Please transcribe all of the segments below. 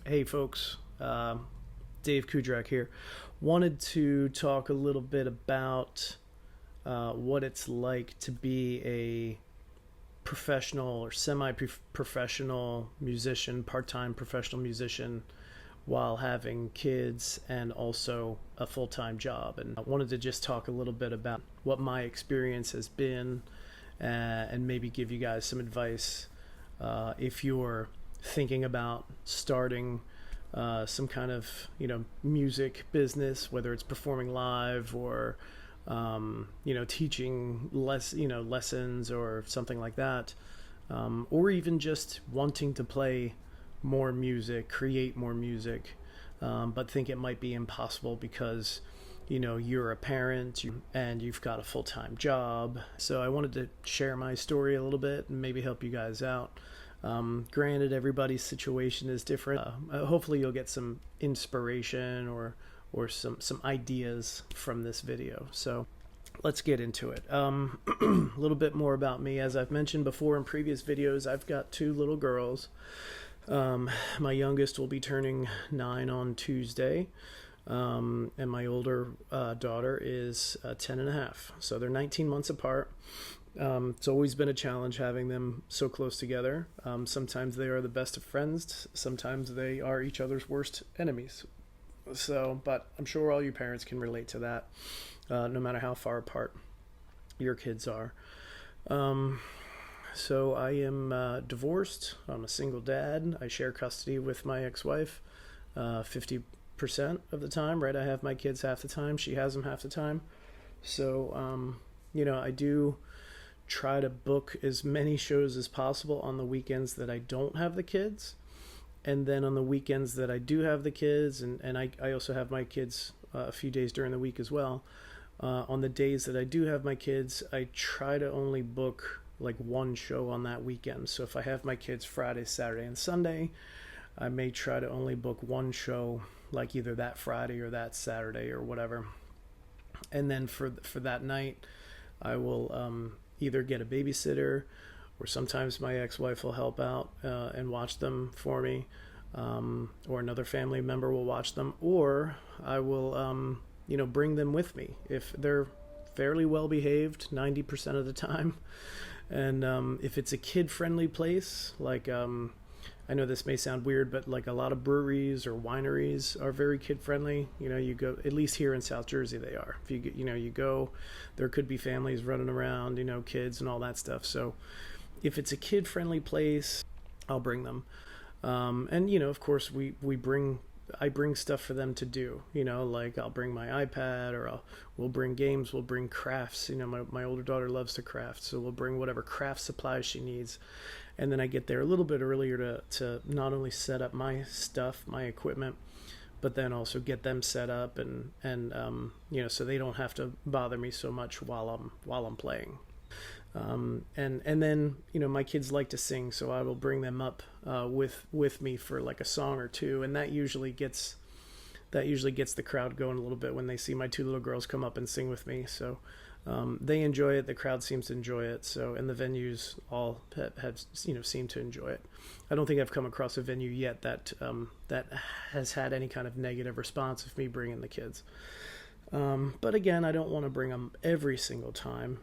Hey folks, Dave Kudrak here. Wanted to talk a little bit about what it's like to be a professional or semi professional musician, part time professional musician, while having kids and also a full time job. And I wanted to just talk a little bit about what my experience has been and maybe give you guys some advice if you're thinking about starting some kind of music business, whether it's performing live or teaching lessons or something like that, or even just wanting to play more music, create more music, but think it might be impossible because you're a parent and you've got a full-time job. So I wanted to share my story a little bit and maybe help you guys out. Granted, everybody's situation is different. Hopefully you'll get some inspiration or some ideas from this video. So let's get into it. A little bit more about me. As I've mentioned before in previous videos, I've got two little girls. My youngest will be turning 9 on Tuesday. And my older daughter is 10 and a half. So they're 19 months apart. It's always been a challenge having them so close together. Sometimes they are the best of friends. Sometimes they are each other's worst enemies. So, but I'm sure all you parents can relate to that, no matter how far apart your kids are. So I am divorced. I'm a single dad. I share custody with my ex-wife 50% of the time, right? I have my kids half the time. She has them half the time. So, I do try to book as many shows as possible on the weekends that I don't have the kids. And then on the weekends that I do have the kids, and I also have my kids a few days during the week as well. On the days that I do have my kids, I try to only book like one show on that weekend. So if I have my kids Friday, Saturday, and Sunday, I may try to only book one show like either that Friday or that Saturday or whatever. And then for that night, I will either get a babysitter, or sometimes my ex-wife will help out and watch them for me, or another family member will watch them, or I will bring them with me if they're fairly well behaved 90% of the time. And if it's a kid-friendly place, like I know this may sound weird, but like a lot of breweries or wineries are very kid-friendly. You go, at least here in South Jersey they are. If you go, there could be families running around, kids and all that stuff. So if it's a kid-friendly place, I'll bring them. And of course I bring stuff for them to do, like I'll bring my iPad, or we'll bring games, we'll bring crafts. My older daughter loves to craft, so we'll bring whatever craft supplies she needs. And then I get there a little bit earlier to not only set up my stuff, my equipment, but then also get them set up and so they don't have to bother me so much while I'm playing. And then my kids like to sing, so I will bring them up with me for like a song or two, and that usually gets the crowd going a little bit when they see my two little girls come up and sing with me. So they enjoy it. The crowd seems to enjoy it. So, and the venues all have seem to enjoy it. I don't think I've come across a venue yet that has had any kind of negative response of me bringing the kids. But again, I don't want to bring them every single time.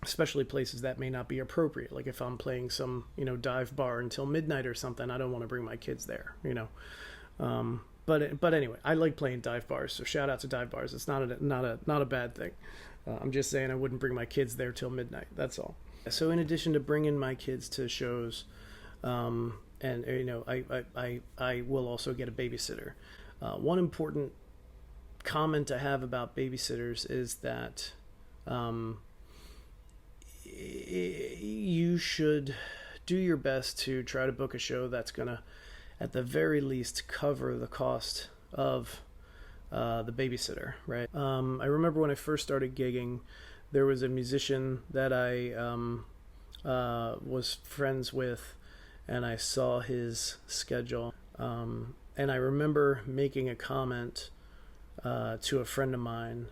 Especially places that may not be appropriate. Like if I'm playing some, dive bar until midnight or something, I don't want to bring my kids there, But anyway, I like playing dive bars, so shout out to dive bars. It's not a bad thing. I'm just saying I wouldn't bring my kids there till midnight. That's all. So in addition to bringing my kids to shows, and I will also get a babysitter. One important comment I have about babysitters is that you should do your best to try to book a show that's gonna, at the very least, cover the cost of the babysitter, right? I remember when I first started gigging, there was a musician that I was friends with, and I saw his schedule, and I remember making a comment to a friend of mine,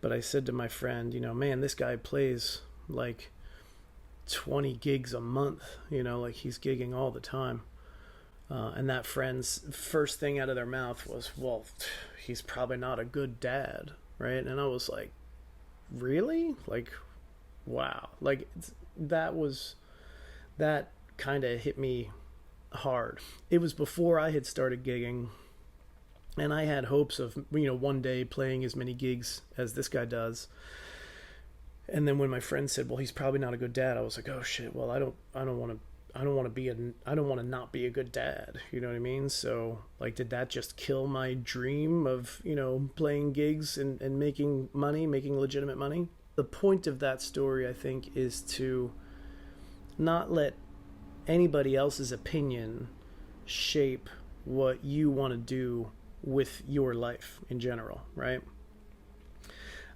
but I said to my friend, man, this guy plays like 20 gigs a month, like he's gigging all the time. And that friend's first thing out of their mouth was, well, he's probably not a good dad, right? And I was like, really? Like, wow. Like, that kind of hit me hard. It was before I had started gigging, and I had hopes of, one day playing as many gigs as this guy does. And then when my friend said, well, he's probably not a good dad, I was like, oh shit, well, I don't want to not be a good dad. You know what I mean? So like, did that just kill my dream of, playing gigs and making money, making legitimate money? The point of that story, I think, is to not let anybody else's opinion shape what you want to do with your life in general, right?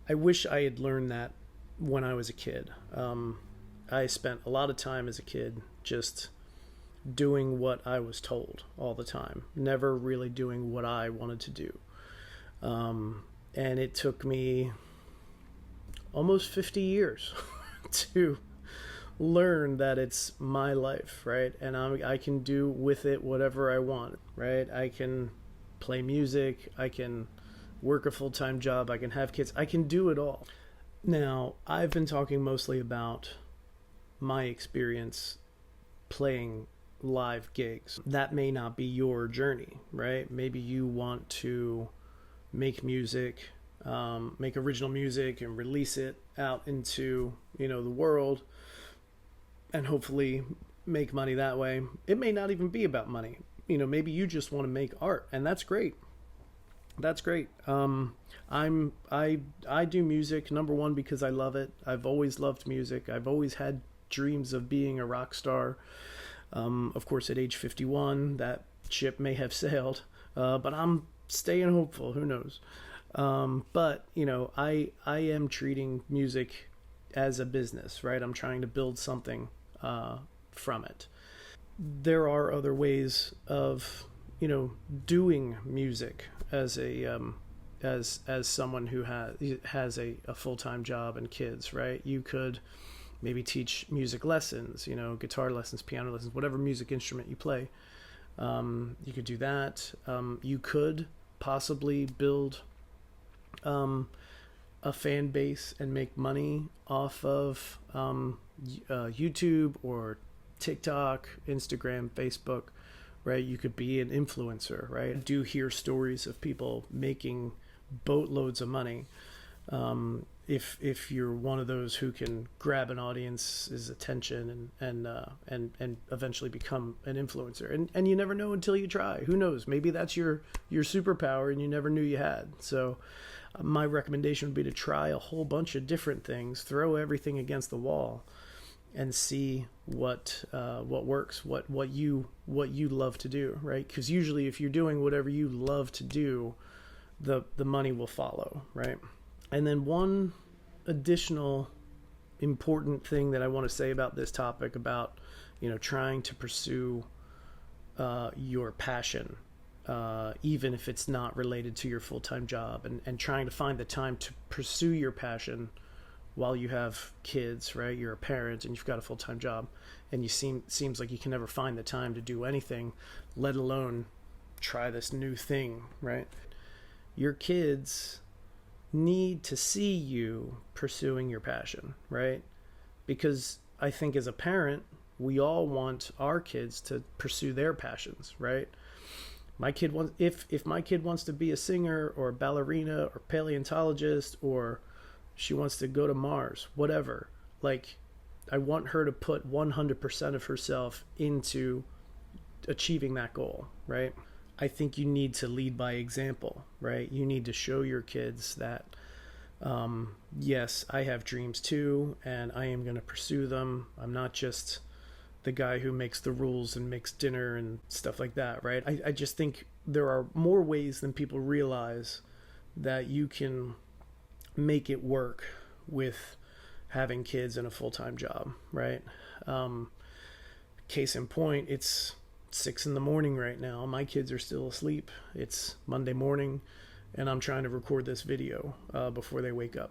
I wish I had learned that when I was a kid. I spent a lot of time as a kid just doing what I was told all the time, never really doing what I wanted to do. And it took me almost 50 years to learn that it's my life, right? And I can do with it whatever I want, right? I can play music, I can work a full-time job, I can have kids, I can do it all. Now, I've been talking mostly about my experience playing live gigs. That may not be your journey, right? Maybe you want to make music, make original music and release it out into, the world, and hopefully make money that way. It may not even be about money. Maybe you just want to make art, and that's great. That's great. I do music, number one, because I love it. I've always loved music. I've always had dreams of being a rock star. Of course, at age 51, that ship may have sailed, but I'm staying hopeful. Who knows? But I am treating music as a business, right? I'm trying to build something from it. There are other ways of doing music as a as someone who has a full-time job and kids, right? You could maybe teach music lessons, guitar lessons, piano lessons, whatever music instrument you play. You could do that. You could possibly build a fan base and make money off of YouTube or TikTok, Instagram, Facebook, right? You could be an influencer, right? I do hear stories of people making boatloads of money. If you're one of those who can grab an audience's attention and eventually become an influencer, and you never know until you try. Who knows? Maybe that's your superpower and you never knew you had. So my recommendation would be to try a whole bunch of different things, throw everything against the wall, and see what works, what you love to do, right? Because usually, if you're doing whatever you love to do, the money will follow, right? And then one additional important thing that I want to say about this topic, about trying to pursue your passion, even if it's not related to your full-time job, and trying to find the time to pursue your passion while you have kids, right? You're a parent and you've got a full-time job, and seems like you can never find the time to do anything, let alone try this new thing, right? Your kids need to see you pursuing your passion, right? Because I think as a parent, we all want our kids to pursue their passions, right? My kid wants, if my kid wants to be a singer or a ballerina or paleontologist, or she wants to go to Mars, whatever, like, I want her to put 100% of herself into achieving that goal, right? I think you need to lead by example, right? You need to show your kids that, yes, I have dreams too, and I am going to pursue them. I'm not just the guy who makes the rules and makes dinner and stuff like that, right? I just think there are more ways than people realize that you can make it work with having kids and a full-time job, right? Case in point, it's 6 a.m. right now. My kids are still asleep. It's Monday morning, and I'm trying to record this video before they wake up.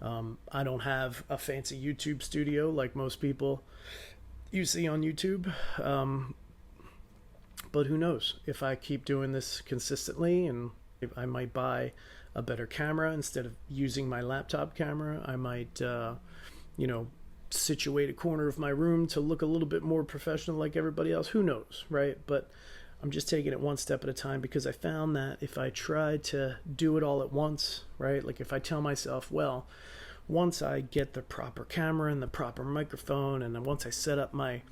I don't have a fancy YouTube studio like most people you see on YouTube, But who knows? If I keep doing this consistently, and I might buy a better camera instead of using my laptop camera. I might, situate a corner of my room to look a little bit more professional like everybody else. Who knows, right? But I'm just taking it one step at a time, because I found that if I try to do it all at once, right? Like if I tell myself, well, once I get the proper camera and the proper microphone, and then once I set up my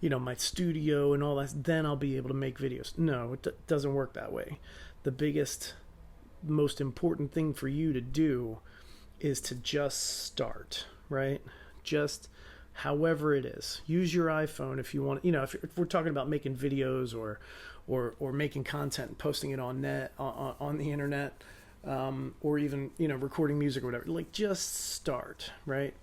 my studio and all that, then I'll be able to make videos. No, it doesn't work that way. The biggest, most important thing for you to do is to just start, right? Just however it is. Use your iPhone if you want. If we're talking about making videos or making content and posting it on the internet, or even recording music or whatever. Like, just start, right?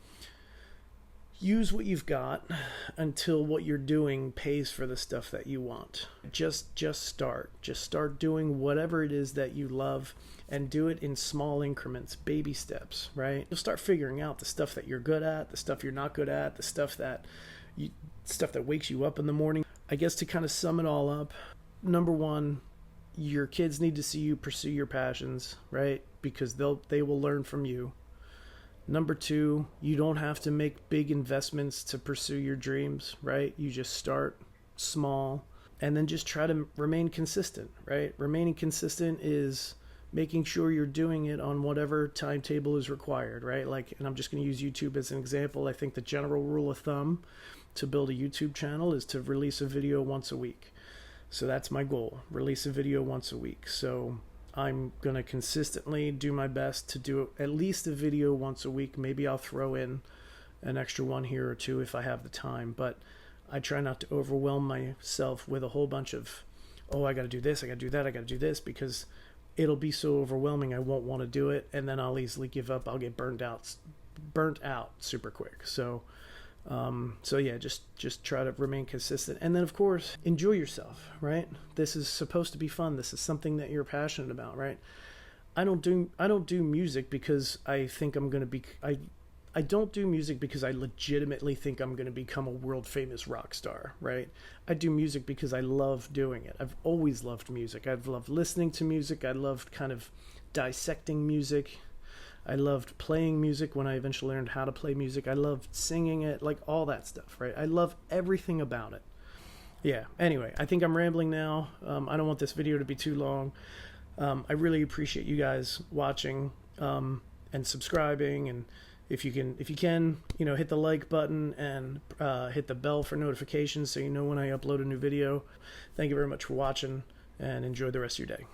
Use what you've got until what you're doing pays for the stuff that you want. Just start. Just start doing whatever it is that you love, and do it in small increments, baby steps, right? You'll start figuring out the stuff that you're good at, the stuff you're not good at, the stuff that wakes you up in the morning. I guess to kind of sum it all up, number one, your kids need to see you pursue your passions, right? Because they will learn from you. Number two, you don't have to make big investments to pursue your dreams, right? You just start small, and then just try to remain consistent, right? Remaining consistent is making sure you're doing it on whatever timetable is required, right? Like, and I'm just going to use YouTube as an example. I think the general rule of thumb to build a YouTube channel is to release a video once a week. So that's my goal, release a video once a week. So I'm going to consistently do my best to do at least a video once a week. Maybe I'll throw in an extra one here or two if I have the time, but I try not to overwhelm myself with a whole bunch of, I got to do this, I got to do that, I got to do this, because it'll be so overwhelming I won't want to do it, and then I'll easily give up. I'll get burnt out super quick. So yeah, just try to remain consistent, and then of course enjoy yourself, right? This is supposed to be fun. This is something that you're passionate about, right? I don't do music because I think I'm going to be I don't do music because I legitimately think I'm going to become a world famous rock star, right? I do music because I love doing it. I've always loved music. I've loved listening to music. I loved kind of dissecting music. I loved playing music when I eventually learned how to play music. I loved singing it, like all that stuff, right? I love everything about it. Yeah, anyway, I think I'm rambling now. I don't want this video to be too long. I really appreciate you guys watching and subscribing, and if you can, hit the like button and hit the bell for notifications so you know when I upload a new video. Thank you very much for watching, and enjoy the rest of your day.